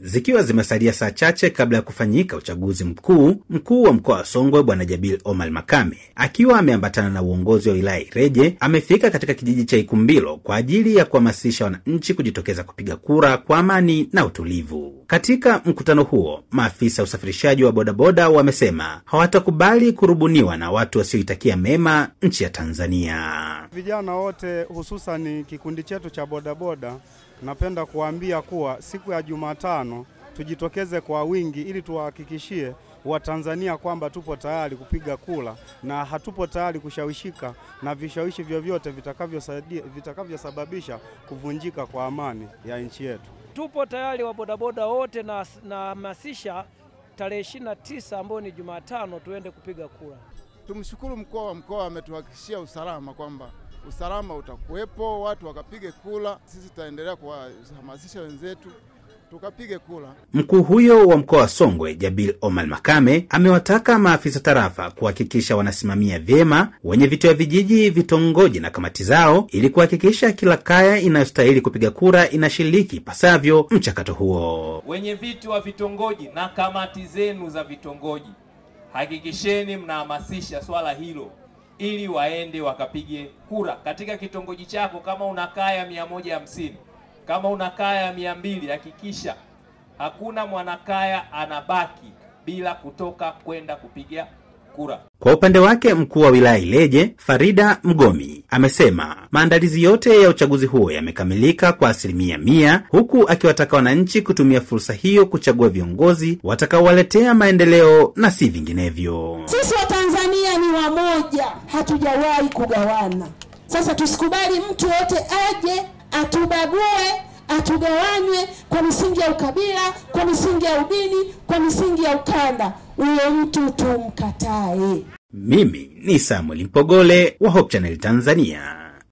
Zikiwa zimesalia saa chache kabla ya kufanyika uchaguzi mkuu, mkuu wa mkoa wa Songwe Bwana Jabil Omar Makame akiwa ameambatana na uongozi wa wilaya Ileje amefika katika kijiji cha Ikumbilo kwa ajili ya kuhamasisha wananchi kujitokeza kupiga kura kwa amani na utulivu. Katika mkutano huo, maafisa usafirishaji wa bodaboda wamesema hawatakubali kurubuniwa na watu wasioitakia mema nchi ya Tanzania. Vijana wote hususan kikundi chetu cha bodaboda, napenda kuambia kuwa siku ya Jumatano tujitokeze kwa wingi ili tuwahakikishie Watanzania kwamba tupo tayari kupiga kura na hatupo tayari kushawishika na vishawishi vyovyote vitakavyosababisha kuvunjika kwa amani ya nchi yetu. Tupo tayari wa bodaboda wote na hamasisha tarehe 29 ambayo ni Jumatano tuende kupiga kura. Tumshukuru mkuu wa mkoa ametuhakikishia usalama kwamba usalama utakuwepo, watu wakapige kura. Sisi tutaendelea kuhamasisha wenzetu tukapige kura. Mkuu huyo wa mkoa wa Songwe Jabil Omar Makame amewataka maafisa tarafa kuhakikisha wanasimamia vyema wenye viti wa vijiji, vitongoji na kamati zao ili kuhakikisha kila kaya inayostahili kupiga kura inashiriki pasavyo mchakato huo. Wenye viti wa vitongoji na kamati zenu za vitongoji, hakikisheni mnahamasisha swala hilo ili waende wakapige kura katika kitongoji chako. Kama una kaya 150, kama una kaya 200, hakikisha hakuna mwanakaya anabaki bila kutoka kwenda kupiga kura. Kwa upande wake, mkuu wa wilaya Ileje Farida Mgomi amesema maandalizi yote ya uchaguzi huo yamekamilika kwa 100%, huku akiwataka wananchi kutumia fursa hiyo kuchagua viongozi watakaowaletea maendeleo na si vinginevyo. Sisi wa Tanzania ni wamoja, hatujawahi kugawana. Sasa tusikubali mtu yote aje atubague, atugawanywe kwa misingi ya ukabila, kwa misingi ya udini, kwa misingi ya ukanda. Huyo mtu tumkatae. Mimi ni Samuel Mpogole wa Hope Channel Tanzania.